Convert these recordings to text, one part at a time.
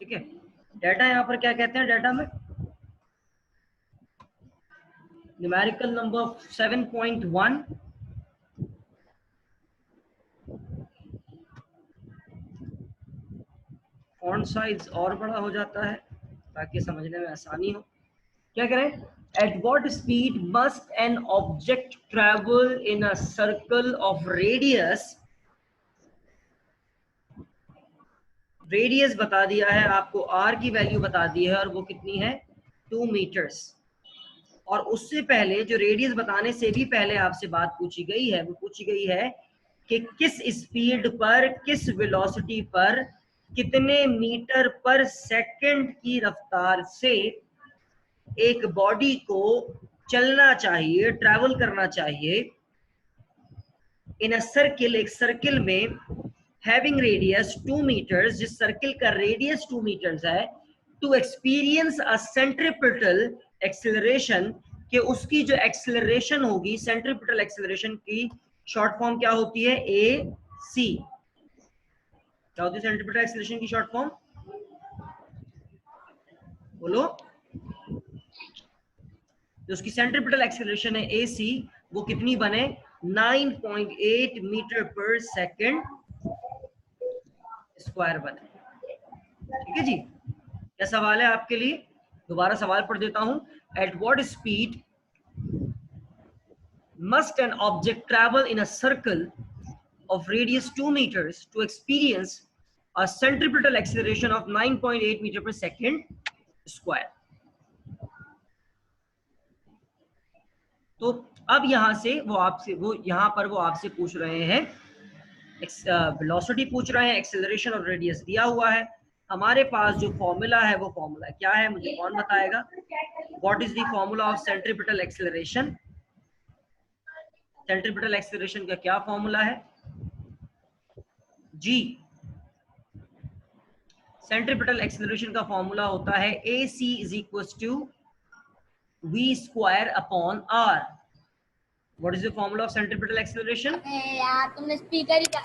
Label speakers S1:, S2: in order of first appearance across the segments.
S1: ठीक है, डाटा यहाँ पर क्या कहते हैं, डाटा में न्यूमेरिकल नंबर 7.1 फॉन्ट साइज और बड़ा हो जाता है ताकि समझने में आसानी हो। क्या करें, at what speed must an object travel in a circle of radius, radius बता दिया है आपको, आर की वैल्यू बता दी है और वो कितनी है 2 मीटर्स। और उससे पहले जो रेडियस बताने से भी पहले आपसे बात पूछी गई है, वो पूछी गई है कि किस स्पीड पर, किस वेलोसिटी पर, कितने मीटर पर सेकंड की रफ्तार से एक बॉडी को चलना चाहिए, ट्रैवल करना चाहिए इन अ सर्किल, एक सर्किल में हैविंग रेडियस 2 मीटर्स, जिस सर्किल का रेडियस 2 मीटर्स है, to experience a centripetal acceleration, कि उसकी जो एक्सेलरेशन होगी, सेंट्रीपिटल एक्सेलरेशन की शॉर्ट फॉर्म क्या होती है, ए सी। क्या होती है सेंट्रीपिटल एक्सेलरेशन की शॉर्ट फॉर्म, बोलो। जो उसकी सेंट्रीपिटल एक्सेलरेशन है ए सी, वो कितनी बने, 9.8 मीटर पर सेकेंड स्क्वायर बने। ठीक है जी, क्या सवाल है आपके लिए, दोबारा सवाल पढ़ देता हूं। At what speed must an object travel in a circle of radius 2 meters to experience a centripetal acceleration of 9.8 meter per second square। तो अब यहां से वो आपसे, वो यहां पर वो आपसे पूछ रहे हैं, वेलोसिटी पूछ रहे हैं, एक्सेलरेशन और रेडियस दिया हुआ है। हमारे पास जो फॉर्मूला है वो फॉर्मूला क्या है, मुझे कौन बताएगा, what is the formula of centripetal acceleration, centripetal acceleration का क्या फॉर्मूला है जी। सेंट्रीपिटल एक्सेलरेशन का फॉर्मूला होता है A C is equal to V square upon R. What is the formula of centripetal acceleration,
S2: यार तुमने स्पीकर ही का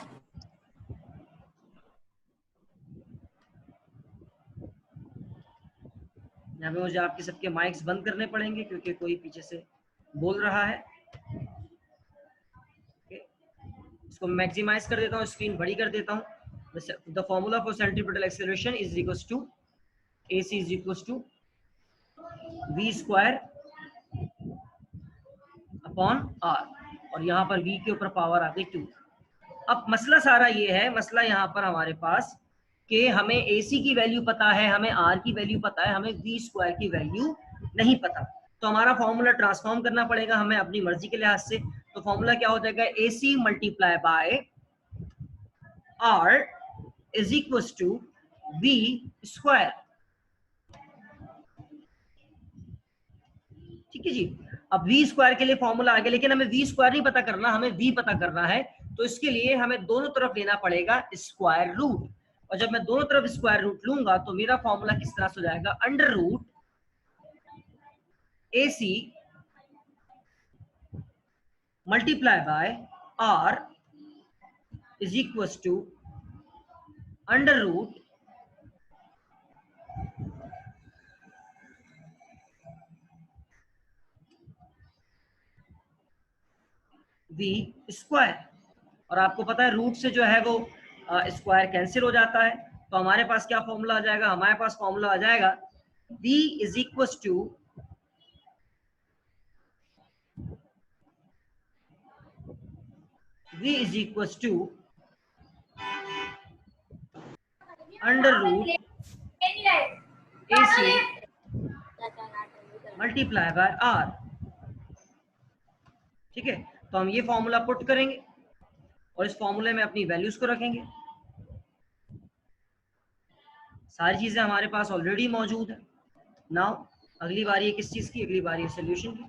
S1: यहाँ पे मुझे आपके सबके माइक्स बंद करने पड़ेंगे क्योंकि कोई पीछे से बोल रहा है। इसको मैक्सिमाइज कर देता हूँ, स्क्रीन बड़ी कर देता हूँ। The formula for centripetal acceleration is equal to A C is equal to V square upon R, और यहाँ पर v के ऊपर पावर आ गई 2। अब मसला सारा ये है, मसला यहाँ पर हमारे पास कि हमें AC की वैल्यू पता है, हमें R की वैल्यू पता है, हमें v स्क्वायर की वैल्यू नहीं पता। तो हमारा फॉर्मूला ट्रांसफॉर्म करना पड़ेगा हमें अपनी मर्जी के लिहाज से। तो फॉर्मूला क्या हो जाएगा, AC multiply by R is equal to v square. ठीक है जी, अब v स्क्वायर के लिए फॉर्मूला आ गया, लेकिन हमें v स्क्वायर नहीं पता करना, हमें v पता करना है। तो इसके लिए हमें दोनों तरफ लेना पड़ेगा स्क्वायर रूट, और जब मैं दोनों तरफ स्क्वायर रूट लूंगा तो मेरा फॉर्मूला किस तरह से हो जाएगा, under root AC multiply by R is equal to under root v square. और आपको पता है रूट से जो है वो स्क्वायर कैंसिल हो जाता है, तो हमारे पास क्या फॉर्मूला आ जाएगा, हमारे पास फॉर्मूला आ जाएगा v is equal to v is equal to under root AC multiply by R। ठीक है, तो हम ये फॉर्मूला पुट करेंगे और इस फॉर्मूले में अपनी वैल्यूज को रखेंगे। सारी चीजें हमारे पास ऑलरेडी मौजूद है। नाउ अगली बारी है किस चीज की, अगली बारी है सोल्यूशन की।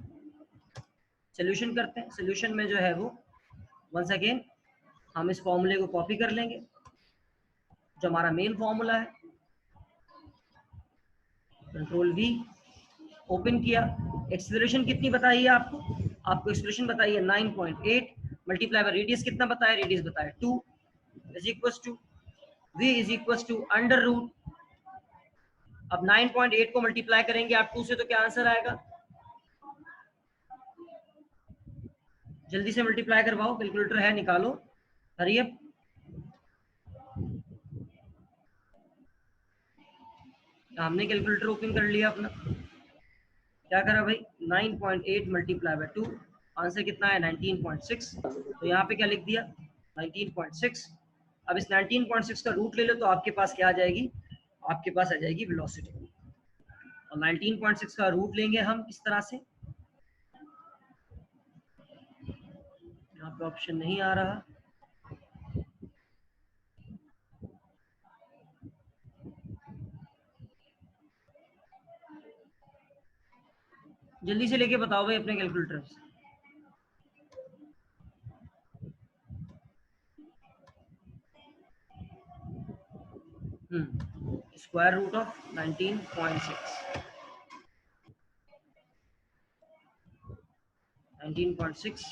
S1: सोल्यूशन करते हैं। सोल्यूशन में जो है वो वंस अगेन हम इस फॉर्मूले को कॉपी कर लेंगे जो हमारा मेन फॉर्मूला है। कंट्रोल V, ओपन किया। एक्सेलरेशन कितनी बताई है आपको, आपको एक्सेलरेशन बताई है 9.8 मल्टीप्लाई बाय रेडियस कितना बताया, रेडियस बताया 2 is equal to v is equal to under root अब 9.8 को मल्टीप्लाई करेंगे आप 2 से तो क्या आंसर आएगा? जल्दी से मल्टीप्लाई करवाओ, कैलकुलेटर है निकालो, हरी अप। हमने कैलकुलेटर ओपन कर लिया अपना, क्या करा भाई? 9.8 मल्टीप्लाई बाय 2, आंसर कितना है? 19.6। तो यहाँ पे क्या लिख दिया? 19.6। अब इस 19.6 का रूट ले लो तो आपके पास क्या आ जाएगी? आपके पास आ जाएगी वेलोसिटी। और 19.6 का रूट लेंगे हम किस तरह से? यहाँ पे ऑप्शन नहीं आ रहा। जल्दी से लेके बताओ भाई अपने कैलकुलेटर से। Square root of 19.6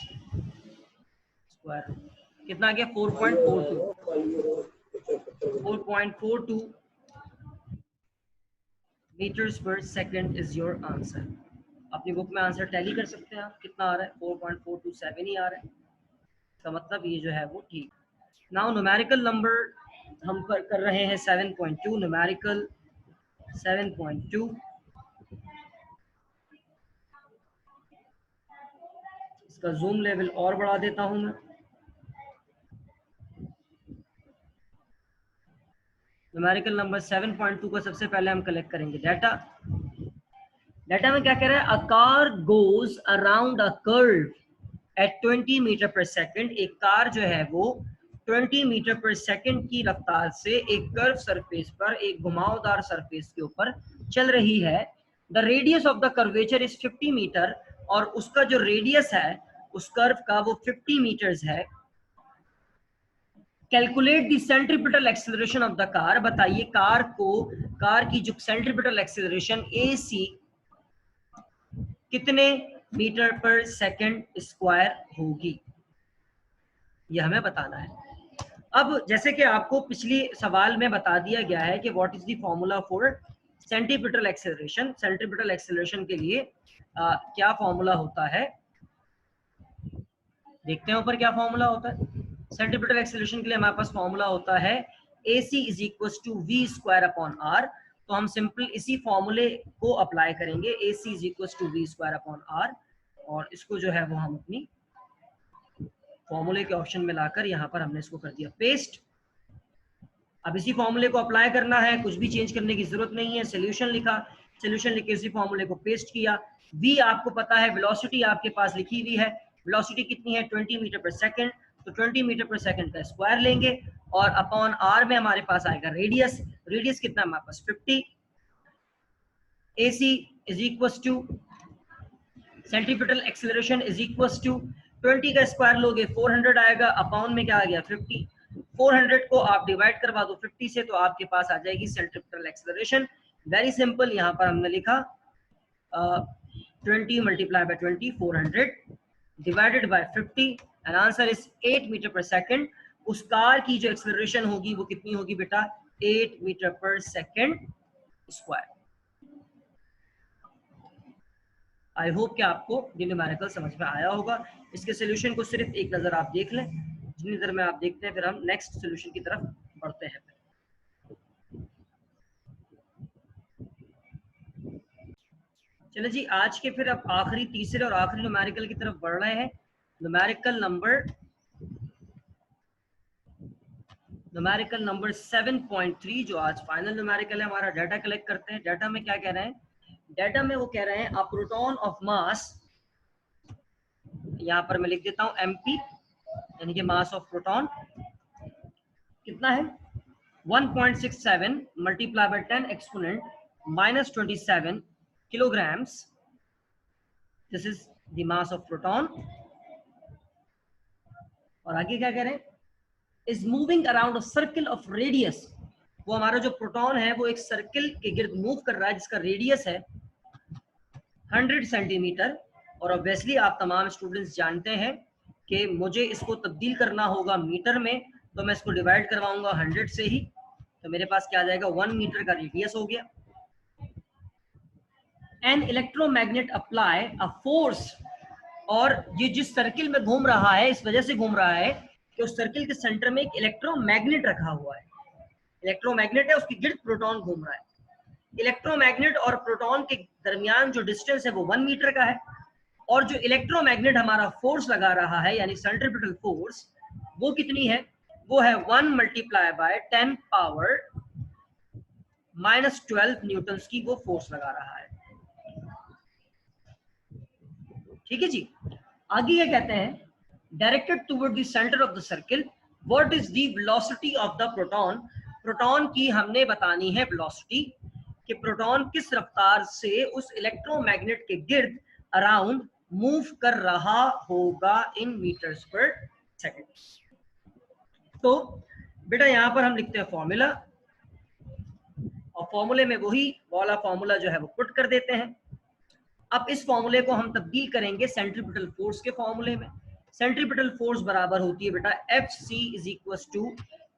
S1: square root कितना आ गया? 4.42 मीटर्स पर सेकंड इज योर आंसर। अपनी बुक में आंसर टैली कर सकते हैं आप, कितना आ रहा है? 4.427 ही आ रहा है। इसका मतलब ये जो है वो ठीक। नाउ न्यूमेरिकल नंबर हम कर रहे हैं 7.2, न्यूमेरिकल 7.2। इसका जूम लेवल और बढ़ा देता हूं मैं। न्यूमेरिकल नंबर 7.2 को सबसे पहले हम कलेक्ट करेंगे डाटा। डाटा में क्या कह रहा है? A car goes around a curve at 20 metre पर सेकंड। एक कार जो है वो 20 मीटर पर सेकंड की रफ्तार से एक कर्व सरफेस पर, एक घुमावदार सरफेस के ऊपर चल रही है। The radius of the curvature is 50 metre, और उसका जो रेडियस है उस कर्व का वो 50 मीटर्स है। Calculate the centripetal acceleration of the car. बताइए कार की जो सेंट्रीपिटल एक्सेलरेशन AC कितने मीटर पर सेकंड स्क्वायर होगी, यह हमें बताना है। अब जैसे कि आपको पिछली सवाल में बता दिया गया है कि what is the formula for centripetal acceleration. Centripetal acceleration के लिए क्या फॉर्मूला होता है, देखते हैं ऊपर क्या फॉर्मूला होता है। सेंट्रीपिटल एक्सेलरेशन के लिए हमारे पास फॉर्मूला होता है AC is equal to V square upon R। तो हम सिंपल इसी फॉर्मूले को अप्लाई करेंगे, AC is equal to V square upon R, और इसको जो है वो हम अपनी फॉर्मूले के ऑप्शन में लाकर यहाँ पर हमने इसको कर दिया पेस्ट। अब इसी फॉर्मूले को अप्लाई करना है, कुछ भी चेंज करने की जरूरत नहीं है। सोल्यूशन लिखा, सोल्यूशन लिख के इसी फॉर्मूले को पेस्ट किया। V आपको पता है, वेलोसिटी आपके पास लिखी हुई है। वेलोसिटी कितनी है? 20 मीटर पर सेकंड। तो 20 मीटर पर सेकंड का स्क्वायर लेंगे, और अपॉन R में हमारे पास आएगा रेडियस। रेडियस कितना हमारे पास? 50। AC is equal to centripetal acceleration is equal to 20 का स्क्वायर लोगे 400 आएगा, अपॉन में क्या आ गया? 50। 400 को आप डिवाइड करवा दो 50 से, तो आपके पास आ जाएगी सेंट्रीपिटल एक्सेलरेशन। वेरी सिंपल, यहाँ पर हमने लिखा 20 multiply by 20, 400 divided by 50, and answer is 8 metre पर सेकंड। उस कार की जो एक्सेलरेशन होगी वो कितनी होगी बेटा? 8 मीटर पर सेकंड स्क्वायर। आई होप कि आपको ये न्यूमेरिकल समझ में आया होगा। इसके सोल्यूशन को सिर्फ एक नज़र आप देख लें। जितनी देर में आप देखते हैं फिर हम नेक्स्ट सोल्यूशन की तरफ बढ़ते हैं। चलो जी, आज के फिर अब आखिरी, तीसरे और आखिरी न्यूमेरिकल की तरफ बढ़ रहे हैं। न्यूमेरिकल नंबर 7.3 जो आज फाइनल न्यूमेरिकल है हमारा। डाटा कलेक्ट करते हैं। डाटा में क्या कह रहे हैं? डाटा में वो कह रहे हैं अ प्रोटॉन ऑफ मास, यहाँ पर मैं लिख देता हूँ MP, यानी कि मास ऑफ प्रोटॉन कितना है? 1.67 multiply by 10 exponent -27 kilograms. This is the mass of proton. और आगे क्या कह रहे हैं? Is moving around a circle of radius. वो हमारा जो प्रोटॉन है वो एक सर्किल के गिर्द मूव कर रहा है जिसका रेडियस है 100 सेंटीमीटर। और ऑब्वियसली आप तमाम स्टूडेंट्स जानते हैं कि मुझे इसको तब्दील करना होगा मीटर में, तो मैं इसको डिवाइड करवाऊंगा 100 से ही, तो मेरे पास क्या आ जाएगा? 1 मीटर का रेडियस हो गया। An electromagnet apply a force, और ये जिस सर्किल में घूम रहा है इस वजह से घूम रहा है कि उस सर्किल के सेंटर में एक इलेक्ट्रोमैग्नेट रखा हुआ है। इलेक्ट्रोमैग्नेट है, उसके गिर्द प्रोटॉन घूम रहा है। इलेक्ट्रोमैग्नेट और प्रोटॉन के दरमियान जो डिस्टेंस है वो 1 मीटर का है, और जो इलेक्ट्रोमैग्नेट हमारा फोर्स लगा रहा है यानी सेंट्रीपिटल फोर्स, वो कितनी है? वो है 1 मल्टीप्लाई बाय 10 पावर -12 न्यूटन की वो फोर्स लगा रहा है। ठीक है जी। आगे ये कहते हैं, directed toward the centre of the circle, what is the velocity of the proton. Proton की हमने बतानी है वेलोसिटी, कि प्रोटॉन किस रफ्तार से उस इलेक्ट्रोमैग्नेट के गिर्द अराउंड मूव कर रहा होगा इन मीटर्स पर सेकंड। तो बेटा यहां पर हम लिखते हैं फॉर्मूला, और फॉर्मूले में वही वाला फॉर्मूला जो है वो पुट कर देते हैं। अब इस फॉर्मूले को हम तब्दील करेंगे सेंट्रीपिटल फोर्स के फॉर्मूले में। सेंट्रीपिटल फोर्स बराबर होती है बेटा Fc is equal to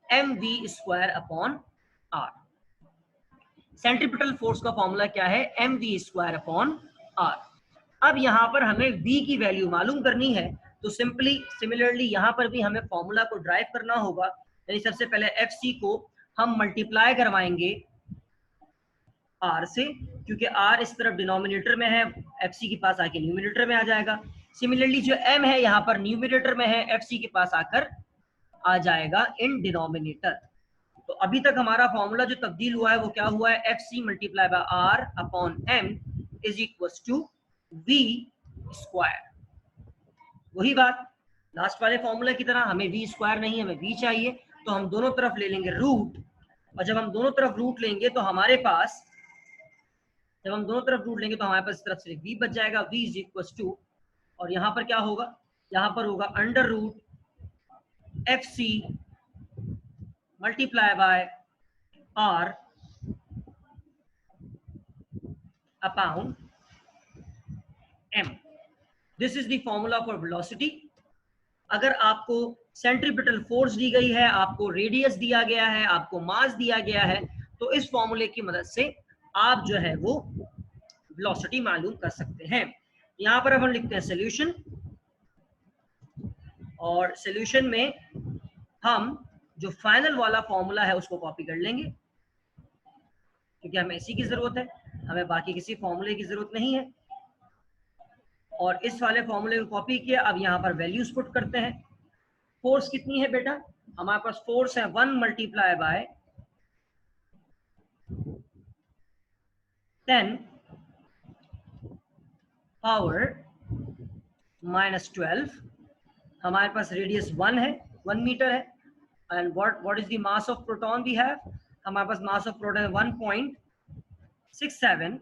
S1: mv² upon r। Centripetal force का फॉर्मूला क्या है? mv² upon r। अब यहां पर हमें v की वैल्यू मालूम करनी है, तो सिमिलरली यहां पर भी हमें फॉर्मूला को ड्राइव करना होगा। यानी सबसे पहले Fc को हम मल्टीप्लाई करवाएंगे r से, क्योंकि r इस तरफ डिनोमिनेटर में है, Fc के पास आके न्यूमिनेटर में आ जाएगा। सिमिलरली जो m है यहाँ पर न्यूमिनेटर में है, Fc के पास आकर आ जाएगा इन डिनोमिनेटर। तो अभी तक हमारा फॉर्मूला जो तब्दील हुआ है वो क्या हुआ है? Fc multiply by r upon m is equal to v²। वही बात लास्ट वाले फॉर्मूले की तरह, हमें v² नहीं, हमें v चाहिए, तो हम दोनों तरफ ले लेंगे रूट, और जब हम दोनों तरफ रूट लेंगे तो हमारे पास इस तरफ सिर्फ v बच जाएगा, v इज इक्वल टू, और यहाँ पर क्या होगा? यहाँ पर होगा under root Fc multiply by r upon m। This is the formula for velocity. अगर आपको सेंट्रीपिटल फोर्स दी गई है, आपको रेडियस दिया गया है, आपको मास दिया गया है, तो इस फॉर्मूले की मदद से आप जो है वो वेलोसिटी मालूम कर सकते हैं। यहाँ पर अब हम लिखते हैं सॉल्यूशन, और सॉल्यूशन में हम जो फाइनल वाला फॉर्मूला है उसको कॉपी कर लेंगे, क्योंकि हमें इसी की जरूरत है, हमें बाकी किसी फॉर्मूले की जरूरत नहीं है। और इस वाले फॉर्मूले को कॉपी किया, अब यहाँ पर वैल्यूज पुट करते हैं। फोर्स कितनी है बेटा? हमारे पास फोर्स है 1 मल्टीप्लाई बाय 10 पावर -12। हमारे पास रेडियस 1 है, 1 मीटर है। And what is the mass of proton we have? हमारे पास mass of proton 1.67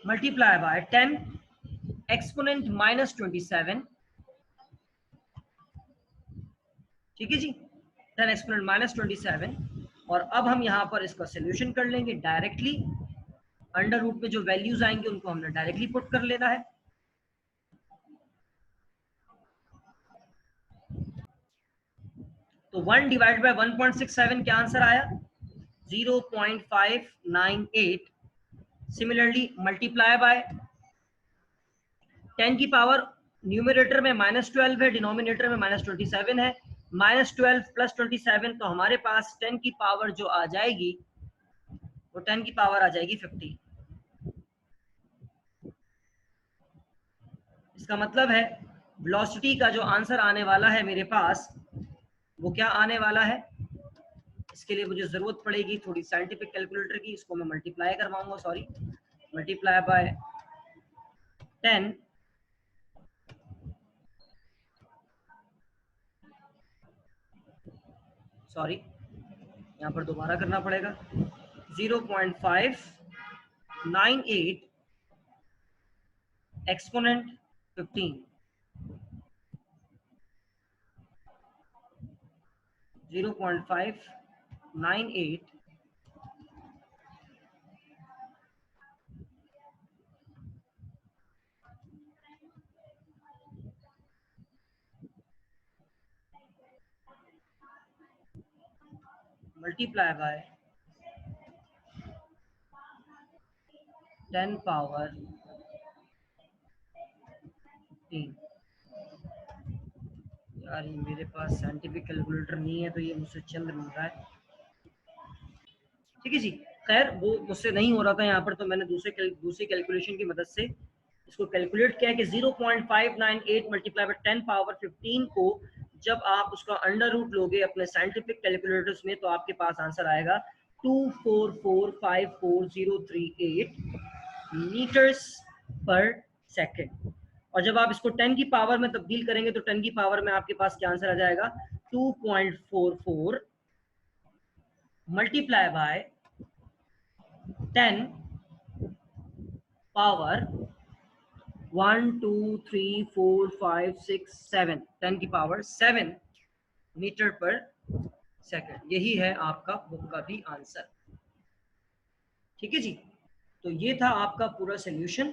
S1: multiply by 10 exponent -27। ठीक है जी, 10 एक्सपोनेंट -27। और अब हम यहाँ पर इसका सोल्यूशन कर लेंगे डायरेक्टली। अंडर रूट में जो वैल्यूज आएंगे उनको हमने डायरेक्टली पुट कर लेना है। तो 1 डिवाइड बाय 1.67 क्या आंसर आया? 0.598। सिमिलरली मल्टीप्लाई बाय 10 की पावर, न्यूमरेटर में -12 है, डिनोमिनेटर में -27 है। -12 + 27, तो हमारे पास 10 की पावर जो आ जाएगी वो 10 की पावर आ जाएगी 50। इसका मतलब है वेलोसिटी का जो आंसर आने वाला है मेरे पास, वो क्या आने वाला है? इसके लिए मुझे जरूरत पड़ेगी थोड़ी साइंटिफिक कैलकुलेटर की, इसको मैं मल्टीप्लाई करवाऊंगा, सॉरी, मल्टीप्लाई बाय 10 सॉरी यहाँ पर दोबारा करना पड़ेगा। 0.598 एक्सपोनेंट 15, 0.598 मल्टीप्लाई बाय 10 पावर 15। यार ये मेरे पास साइंटिफिक कैलकुलेटर नहीं है तो ये मुझसे चल नहीं रहा है। ठीक है जी, खैर वो मुझसे नहीं हो रहा था यहाँ पर, तो मैंने दूसरी कैलकुलेशन की मदद से इसको कैलकुलेट किया कि 0.598 मल्टीप्लाई बाय 10 पावर 15 को जब आप उसका अंडर रूट लोगे अपने साइंटिफिक कैलकुलेटर्स में तो आपके पास आंसर आएगा 2445038 मीटर्स पर सेकेंड। और जब आप इसको 10 की पावर में तब्दील करेंगे तो 10 की पावर में आपके पास क्या आंसर आ जाएगा, 2.44 मल्टीप्लाई बाय 10 पावर 1 2 3 4 5 6 7 10 की पावर 7 मीटर पर सेकंड। यही है आपका बुक का भी आंसर। ठीक है जी, तो ये था आपका पूरा सॉल्यूशन।